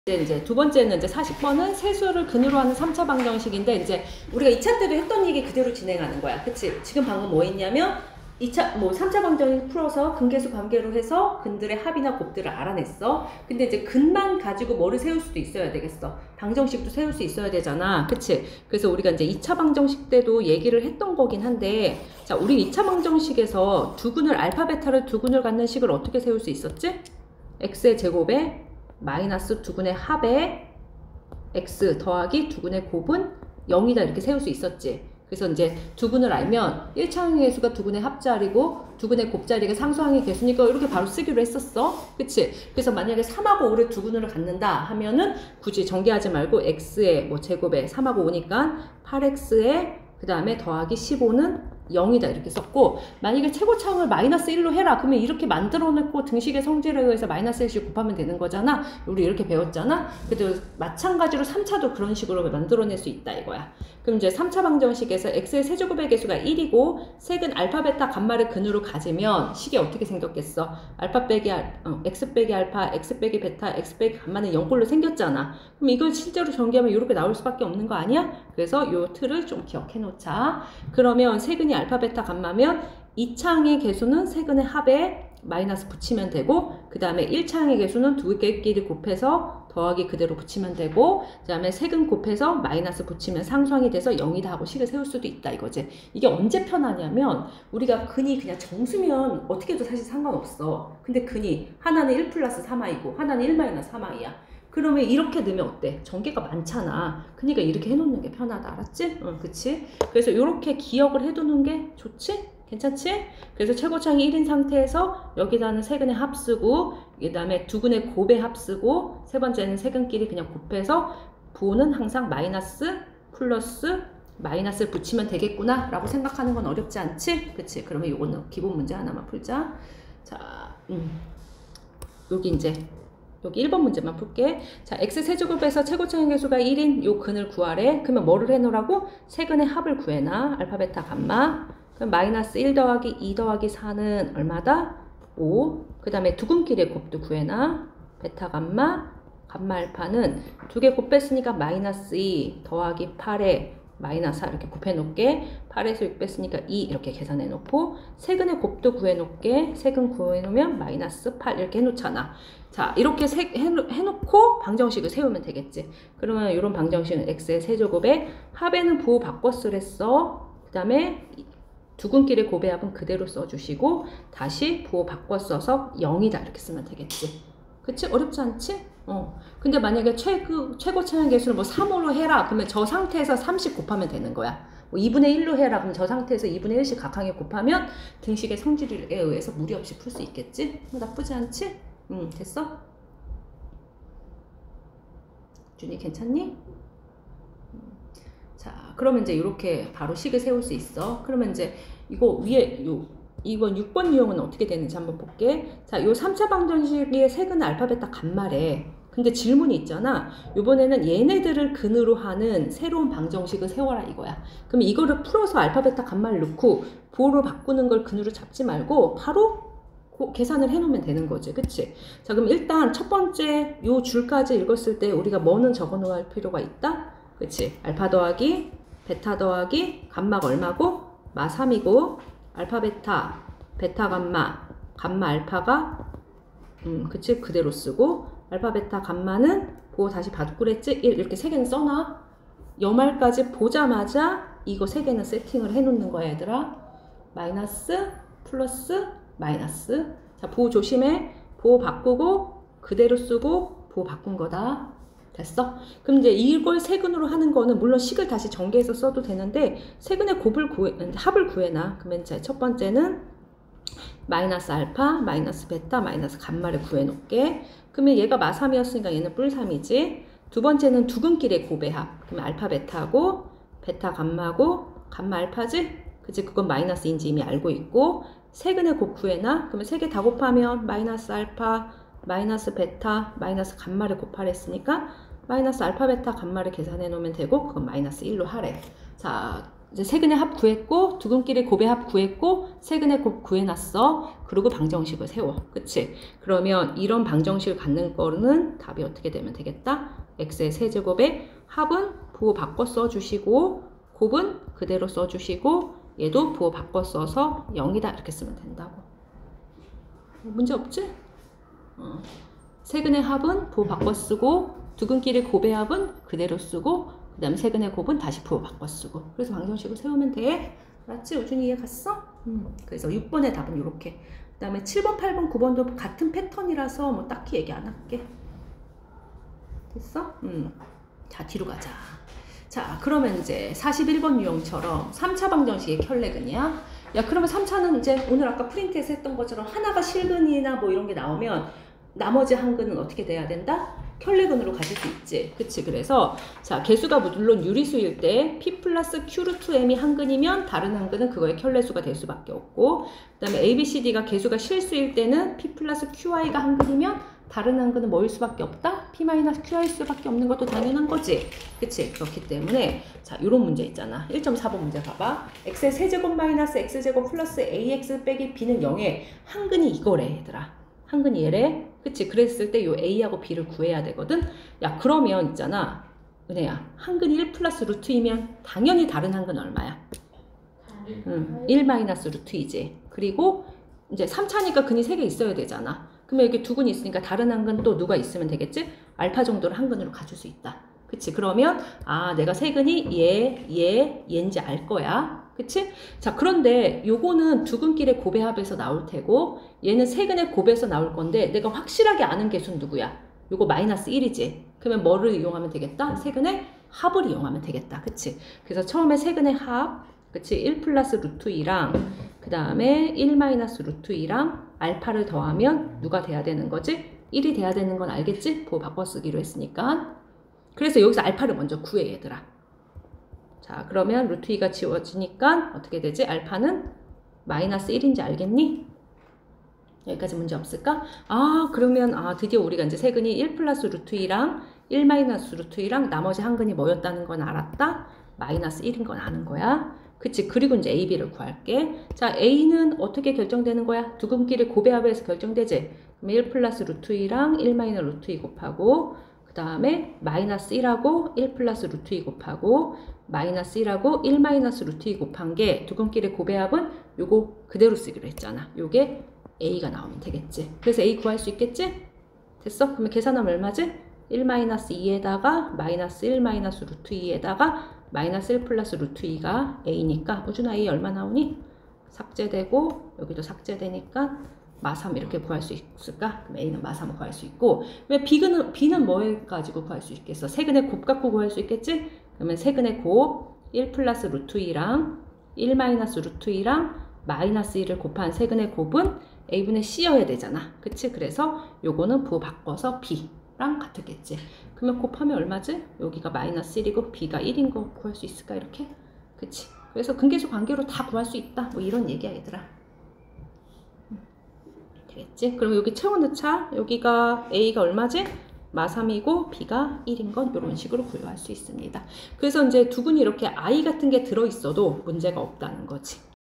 이제 두 번째는 이제 40번은 세수를 근으로 하는 3차 방정식인데, 이제 우리가 2차 때도 했던 얘기 그대로 진행하는 거야. 그치? 지금 방금 뭐 했냐면 3차 방정식 풀어서 근계수 관계로 해서 근들의 합이나 곱들을 알아냈어. 근데 이제 근만 가지고 뭐를 세울 수도 있어야 되겠어. 방정식도 세울 수 있어야 되잖아. 그치? 그래서 우리가 이제 2차 방정식 때도 얘기를 했던 거긴 한데, 자, 우리 2차 방정식에서 두 근을 알파, 베타를 두 근을 갖는 식을 어떻게 세울 수 있었지? x의 제곱에 마이너스 두근의 합에 x 더하기 두근의 곱은 0이다 이렇게 세울 수 있었지. 그래서 이제 두근을 알면 1차항의 개수가 두근의 합자리고 두근의 곱자리가 상수항의 개수니까 이렇게 바로 쓰기로 했었어. 그치? 그래서 만약에 3하고 5를 두근으로 갖는다 하면은 굳이 전개하지 말고 x의 뭐 제곱에 3하고 5니까 8x에 그 다음에 더하기 15는 0이다 이렇게 썼고, 만약에 최고차항을 마이너스 1로 해라 그러면 이렇게 만들어 놓고 등식의 성질에 의해서 마이너스 1씩 곱하면 되는 거잖아. 우리 이렇게 배웠잖아. 그래도 마찬가지로 3차도 그런 식으로 만들어낼 수 있다 이거야. 그럼 이제 3차 방정식에서 x의 세제곱의 개수가 1이고 색은 알파, 베타, 감마를 근으로 가지면 식이 어떻게 생겼겠어? 알파 빼기 x 빼기 알파, x 빼기 베타, x 빼기 감마는 0꼴로 생겼잖아. 그럼 이걸 실제로 전개하면 이렇게 나올 수밖에 없는 거 아니야? 그래서 요 틀을 좀 기억해 놓자. 그러면 세근이 알파, 베타, 감마면 2차항의 개수는 세근의 합에 마이너스 붙이면 되고, 그 다음에 1차항의 개수는 두 개끼리 곱해서 더하기 그대로 붙이면 되고, 그 다음에 세근 곱해서 마이너스 붙이면 상수항이 돼서 0이다 하고 식을 세울 수도 있다 이거지. 이게 언제 편하냐면 우리가 근이 그냥 정수면 어떻게 해도 사실 상관없어. 근데 근이 하나는 1 플러스 3i고 하나는 1 마이너스 3i야. 그러면 이렇게 넣으면 어때? 전개가 많잖아. 그러니까 이렇게 해놓는 게 편하다. 알았지? 그치? 그래서 이렇게 기억을 해두는 게 좋지? 괜찮지? 그래서 최고차항이 1인 상태에서 여기다는 세근의 합 쓰고, 그 다음에 두근의 곱의 합 쓰고, 세 번째는 세근끼리 그냥 곱해서 부호는 항상 마이너스, 플러스, 마이너스를 붙이면 되겠구나 라고 생각하는 건 어렵지 않지? 그치? 그러면 요거는 기본 문제 하나만 풀자. 자, 여기 이제 여기 1번 문제만 풀게. 자, x 세제곱에서 최고차항 개수가 1인 요 근을 구하래. 그러면 뭐를 해놓으라고? 세근의 합을 구해놔. 알파, 베타, 감마. 그럼 마이너스 1 더하기 2 더하기 4는 얼마다? 5. 그 다음에 두근끼리의 곱도 구해놔. 베타, 감마. 감마 알파는 두 개 곱 뺐으니까 마이너스 2 더하기 8에 마이너스 4 이렇게 곱해놓게. 8에서 6 뺐으니까 2 이렇게 계산해놓고, 세근의 곱도 구해놓게. 세근 구해놓으면 마이너스 8 이렇게 해놓잖아. 자, 이렇게 해놓고 방정식을 세우면 되겠지. 그러면 이런 방정식은 x의 세제곱에 합에는 부호 바꿔 쓰랬어. 그 다음에 두근끼리 곱의 합은 그대로 써주시고 다시 부호 바꿔 써서 0이다 이렇게 쓰면 되겠지. 그치? 어렵지 않지? 근데 만약에 최고차항 개수를 뭐 3으로 해라 그러면 저 상태에서 30 곱하면 되는 거야. 뭐 2분의 1로 해라 그럼 저 상태에서 2분의 1씩 각항에 곱하면 등식의 성질에 의해서 무리 없이 풀 수 있겠지? 나쁘지 않지? 됐어? 준이 괜찮니? 자, 그러면 이제 이렇게 바로 식을 세울 수 있어. 그러면 이제 이거 위에 이번 6번 유형은 어떻게 되는지 한번 볼게. 자, 요 3차 방정식의 색은 알파, 베타, 감마래. 근데 질문이 있잖아. 요번에는 얘네들을 근으로 하는 새로운 방정식을 세워라 이거야. 그럼 이거를 풀어서 알파, 베타, 감마를 넣고 부호를 바꾸는 걸 근으로 잡지 말고 바로 계산을 해놓으면 되는 거지. 그치? 자, 그럼 일단 첫 번째 요 줄까지 읽었을 때 우리가 뭐는 적어 놓을 필요가 있다? 그치? 알파 더하기 베타 더하기 감마가 얼마고? 마 3이고 알파 베타, 베타 감마, 감마 알파가 그치? 그대로 쓰고 알파 베타 감마는 부호 다시 바꾸랬지? 1 이렇게 세 개는 써놔. 여말까지 보자마자 이거 세 개는 세팅을 해놓는 거야 얘들아. 마이너스, 플러스, 마이너스. 자, 부호 조심해. 부호 바꾸고 그대로 쓰고 부호 바꾼 거다. 됐어? 그럼 이제 이걸 세근으로 하는 거는 물론 식을 다시 전개해서 써도 되는데 세근의 합을 구해놔. 그러면 이제 첫 번째는 마이너스 알파, 마이너스 베타, 마이너스 감마를 구해놓게. 그러면 얘가 마3이었으니까 얘는 뿔3이지. 두 번째는 두근끼리의 곱의 합. 그러면 알파 베타고 베타 감마고 감마 알파지? 그치? 그건 마이너스인지 이미 알고 있고. 세근의 곱 구해놔. 그러면 세 개 다 곱하면 마이너스 알파, 마이너스 베타, 마이너스 감마를 곱하랬으니까 마이너스 알파, 베타, 감마를 계산해 놓으면 되고 그건 마이너스 1로 하래. 자, 이제 세근의 합 구했고 두근끼리 곱의 합 구했고 세근의 곱 구해놨어. 그리고 방정식을 세워. 그치? 그러면 이런 방정식을 갖는 거는 답이 어떻게 되면 되겠다? x의 세제곱의 합은 부호 바꿔 써주시고 곱은 그대로 써주시고 얘도 부호 바꿔 써서 0이다 이렇게 쓰면 된다고. 문제 없지? 세근의 합은 부호 바꿔 쓰고 두근끼리 곱의 합은 그대로 쓰고 그 다음에 세근의 곱은 다시 부호 바꿔 쓰고 그래서 방정식을 세우면 돼. 알았지? 우준이 이해 갔어? 그래서 6번의 답은 이렇게. 그 다음에 7번, 8번, 9번도 같은 패턴이라서 뭐 딱히 얘기 안 할게. 됐어? 자, 뒤로 가자. 자, 그러면 이제 41번 유형처럼 3차 방정식의 켤레근이야. 야, 그러면 3차는 이제 오늘 아까 프린트에서 했던 것처럼 하나가 실근이나 뭐 이런 게 나오면 나머지 한 근은 어떻게 돼야 된다? 켤레근으로 가질 수 있지. 그치? 그래서 자, 개수가 물론 유리수일 때 P 플러스 Q 루트 M이 한 근이면 다른 한 근은 그거의 켤레수가 될 수밖에 없고 그 다음에 A, B, C, D가 개수가 실수일 때는 P 플러스 QI가 한 근이면 다른 한 근은 뭐일 수밖에 없다? P 마이너스 QI일 수밖에 없는 것도 당연한 거지. 그치? 그렇기 때문에 자, 요런 문제 있잖아. 1.4번 문제 봐봐. X의 세제곱 마이너스 X제곱 플러스 AX 빼기 B는 0에 한 근이 이거래 얘들아. 한 근이 얘래. 그치? 그랬을 때 요 A하고 B를 구해야 되거든? 야, 그러면 있잖아. 은혜야, 한 근이 1 플러스 루트이면 당연히 다른 한 근은 얼마야? 1 마이너스 루트이지. 그리고 이제 3차니까 근이 3개 있어야 되잖아. 그러면 이렇게 두 근이 있으니까 다른 한 근 또 누가 있으면 되겠지? 알파 정도를 한 근으로 가줄 수 있다. 그치? 그러면 아, 내가 세 근이 얘인지 알 거야. 그치? 자, 그런데 요거는 두 근끼리 곱의 합에서 나올 테고 얘는 세 근의 곱에서 나올 건데 내가 확실하게 아는 개수는 누구야? 요거 마이너스 1이지. 그러면 뭐를 이용하면 되겠다? 세 근의 합을 이용하면 되겠다. 그치? 그래서 처음에 세 근의 합, 그치? 1 플러스 루트 2랑 그 다음에 1 마이너스 루트 2랑 알파를 더하면 누가 돼야 되는 거지? 1이 돼야 되는 건 알겠지? 부호 바꿔 쓰기로 했으니까. 그래서 여기서 알파를 먼저 구해 얘들아. 자, 그러면 루트 2가 지워지니까 어떻게 되지? 알파는 마이너스 1인지 알겠니? 여기까지 문제 없을까? 아, 그러면 아, 드디어 우리가 이제 세근이 1 플러스 루트 2랑 1 마이너스 루트 2랑 나머지 한 근이 뭐였다는 건 알았다? 마이너스 1인 건 아는 거야. 그치? 그리고 이제 A, B를 구할게. 자, A는 어떻게 결정되는 거야? 두 근끼리 곱의 합에서 결정되지? 그럼 1 플러스 루트 2랑 1 마이너스 루트 2 곱하고 그 다음에 마이너스 1하고 1 플러스 루트 2 곱하고 마이너스 1하고 1 마이너스 루트 2 곱한 게 두 근끼리 곱의 합은 요거 그대로 쓰기로 했잖아. 요게 A가 나오면 되겠지. 그래서 A 구할 수 있겠지? 됐어? 그러면 계산하면 얼마지? 1 마이너스 2에다가 마이너스 1 마이너스 루트 2에다가 마이너스 1 플러스 루트 2가 A니까 우준아 A 얼마 나오니? 삭제되고 여기도 삭제되니까 마3 이렇게 구할 수 있을까? 그럼 A는 마3 구할 수 있고 왜 B는 뭐 가지고 구할 수 있겠어? 세근의 곱 갖고 구할 수 있겠지? 그러면 세근의 곱 1 플러스 루트 2랑 1 마이너스 루트 2랑 마이너스 1을 곱한 세근의 곱은 A분의 C여야 되잖아. 그치? 그래서 요거는 부호 바꿔서 B랑 같았겠지. 그러면 곱하면 얼마지? 여기가 마이너스 1이고 B가 1인 거 구할 수 있을까? 이렇게? 그치? 그래서 근계수 관계로 다 구할 수 있다. 뭐 이런 얘기야 얘들아. 되겠지? 그럼 여기 채워넣자. 여기가 A가 얼마지? 마3이고 B가 1인 건 이런 식으로 구할 수 있습니다. 그래서 이제 두 분이 이렇게 I 같은 게 들어있어도 문제가 없다는 거지.